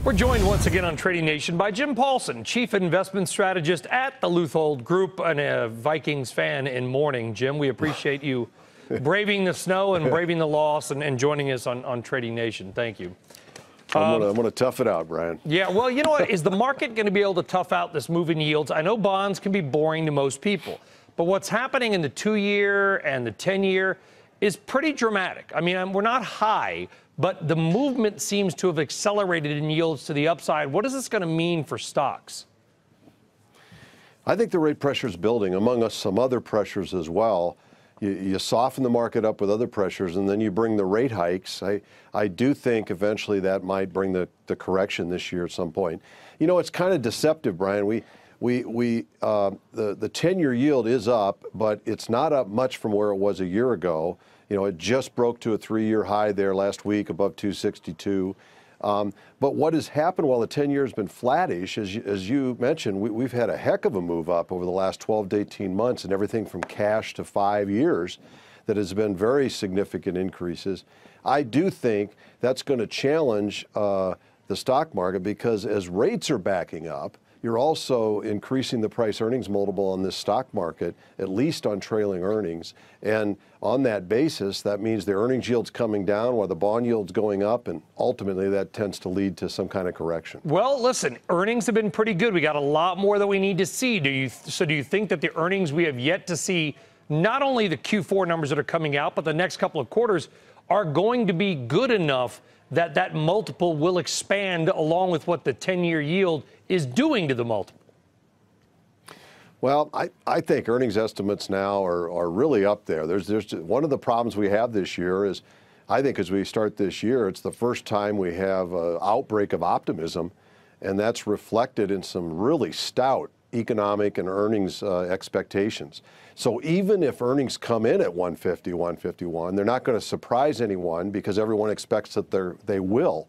We're joined once again on Trading Nation by Jim Paulsen, Chief Investment Strategist at the Leuthold Group and a Vikings fan in mourning. Jim, we appreciate you braving the snow and braving the loss and joining us on Trading Nation. Thank you. I'm gonna tough it out, Brian. Yeah, well, you know what? Is the market going to be able to tough out this move in yields? I know bonds can be boring to most people, but what's happening in the 2-year and the 10-year is pretty dramatic. I mean, we're not high, but the movement seems to have accelerated in yields to the upside. What is this going to mean for stocks? I think the rate pressure is building, among us some other pressures as well. You soften the market up with other pressures, and then you bring the rate hikes. I do think eventually that might bring the correction this year at some point. You know, it's kind of deceptive, Brian. The 10-year yield is up, but it's not up much from where it was a year ago. You know, it just broke to a 3-year high there last week, above 262. But what has happened while the 10-year has been flattish, as you mentioned, we've had a heck of a move up over the last 12 to 18 months, and everything from cash to 5 years that has been very significant increases. I do think that's going to challenge the stock market, because as rates are backing up, you're also increasing the price earnings multiple on this stock market, at least on trailing earnings. And on that basis, that means the earnings yield's coming down while the bond yield's going up, and ultimately that tends to lead to some kind of correction. Well, listen, earnings have been pretty good. We got a lot more that we need to see. Do you think that the earnings we have yet to see, not only the Q4 numbers that are coming out, but the next couple of quarters, are going to be good enough that that multiple will expand along with what the 10-year yield is doing to the multiple? Well, I think earnings estimates now are really up there. There's one of the problems we have this year is, I think as we start this year, it's the first time we have an outbreak of optimism, and that's reflected in some really stout economic and earnings expectations. So even if earnings come in at 150, 151, they're not going to surprise anyone because everyone expects that they will.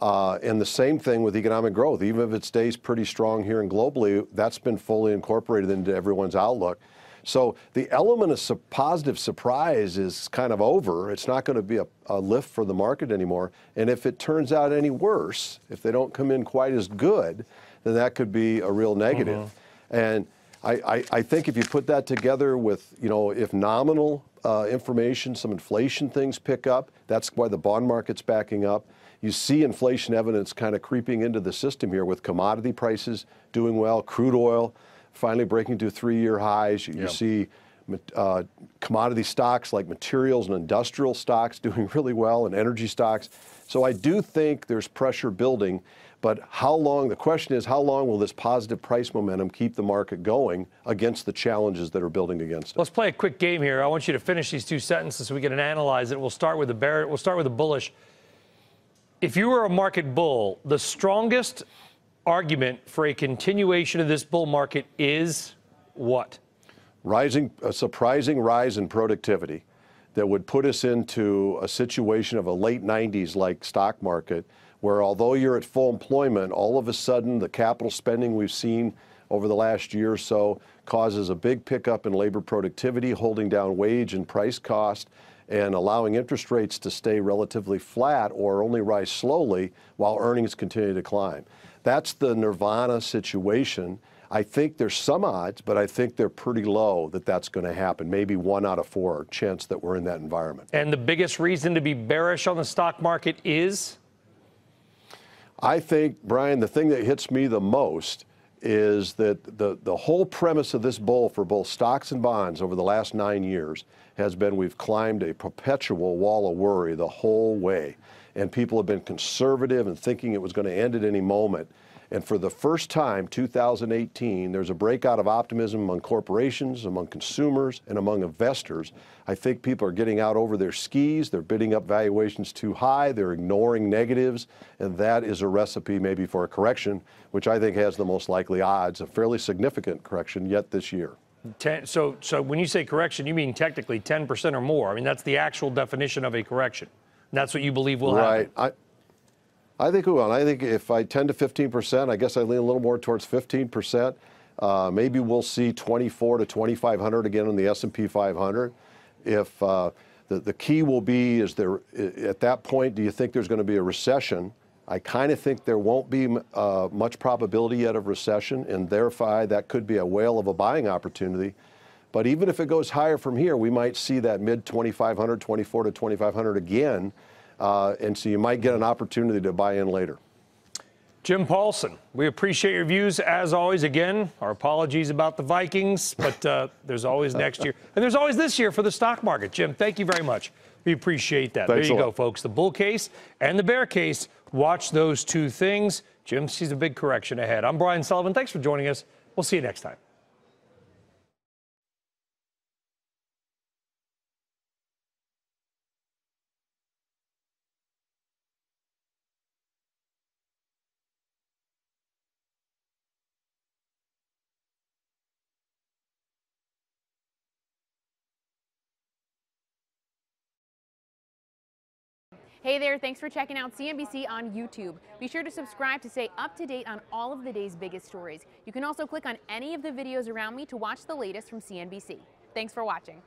And the same thing with economic growth. Even if it stays pretty strong here and globally, that's been fully incorporated into everyone's outlook. So the element of positive surprise is kind of over. It's not going to be a lift for the market anymore. And if it turns out any worse, if they don't come in quite as good, then that could be a real negative. And I think if you put that together with, you know, if nominal information, some inflation things pick up, that's why the bond market's backing up. You see inflation evidence kind of creeping into the system here with commodity prices doing well, crude oil finally breaking to 3-year highs. You see commodity stocks like materials and industrial stocks doing really well, and energy stocks. So I do think there's pressure building, but how long, the question is, how long will this positive price momentum keep the market going against the challenges that are building against it? Let's play a quick game here. I want you to finish these two sentences so we can analyze it. We'll start with the Bearish. We'll start with the Bullish. If you were a market bull, the strongest argument for a continuation of this bull market is what? A surprising rise in productivity that would put us into a situation of a late 90s like stock market, where although you're at full employment, all of a sudden the capital spending we've seen over the last year or so causes a big pickup in labor productivity, holding down wage and price cost, and allowing interest rates to stay relatively flat or only rise slowly while earnings continue to climb. That's the nirvana situation. I think there's some odds, but I think they're pretty low that that's going to happen. Maybe 1 out of 4 chance that we're in that environment. And the biggest reason to be bearish on the stock market is? I think, Brian, the thing that hits me the most is that the whole premise of this bull for both stocks and bonds over the last 9 years has been we've climbed a perpetual wall of worry the whole way. And people have been conservative and thinking it was going to end at any moment. And for the first time, 2018, there's a breakout of optimism among corporations, among consumers, and among investors. I think people are getting out over their skis. They're bidding up valuations too high. They're ignoring negatives. And that is a recipe maybe for a correction, which I think has the most likely odds, a fairly significant correction yet this year. So when you say correction, you mean technically 10% or more. I mean, that's the actual definition of a correction. That's what you believe will happen. Right. I think we will. I think if 10 to 15%, I guess I lean a little more towards 15%. Maybe we'll see 24 to 2,500 again on the S&P 500. If the key will be, is there at that point, do you think there's going to be a recession? I kind of think there won't be much probability yet of recession, and therefore that could be a whale of a buying opportunity. But even if it goes higher from here, we might see that mid 2,500, 24 to 2,500 again, and so you might get an opportunity to buy in later. Jim Paulsen, we appreciate your views as always. Again, our apologies about the Vikings, but there's always next year. And there's always this year for the stock market. Jim, thank you very much. We appreciate that. Thanks there you go, folks. The bull case and the bear case. Watch those two things. Jim sees a big correction ahead. I'm Brian Sullivan. Thanks for joining us. We'll see you next time. Hey there, thanks for checking out CNBC on YouTube. Be sure to subscribe to stay up to date on all of the day's biggest stories. You can also click on any of the videos around me to watch the latest from CNBC. Thanks for watching.